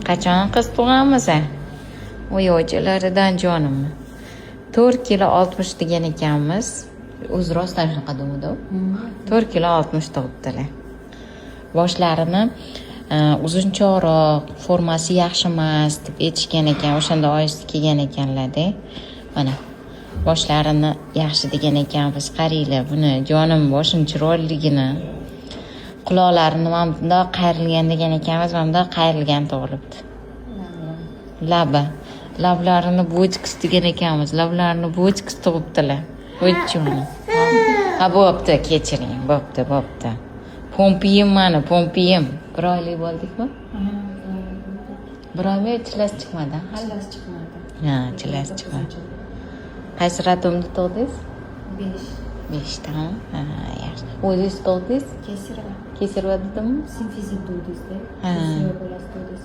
Qachon qiz tug'amiz? O'yovchilaridan jonimni. 4 kilo 60 degan ekanmiz. O'zi rostdan shunaqa demadi. 4 kilo 60 tug'ibdilar. Boshlarini uzunchoqroq, formasi yaxshi emas deb aytishgan ekan. O'shanda oyisi kelgan ekanlar-da. Mana boshlarini yaxshi degan ekanmiz. Qaranglar buni, jonim boshim chiroyligini. Quloqlarini mana bundoq qayrilgan degan ekanmiz. Mana bundoq qayrilgan tug'ilibdi. Lablarini bo'chkis degan ekanmiz. Lablarini bo'chkis tug'ibdilar. Bo'chchuni. Ha, bo'pti, kechiring. Bo'pti. Pompiyim mana, pompiyim. 1 oylik bo'ldikmi? Bir oymi chilasi chiqmadi? Chilasi chiqmadi. Ha, chilasi chiqmadi. Qaysi ratumni tug'dingiz? 5. 5 ta. Ha, yaxshi. O'zingiz tug'dingiz? Kesirva. Kesirva dedimmi? Simfizit tug'dingizda. Ha. Kesirva bolasi tug'dingiz.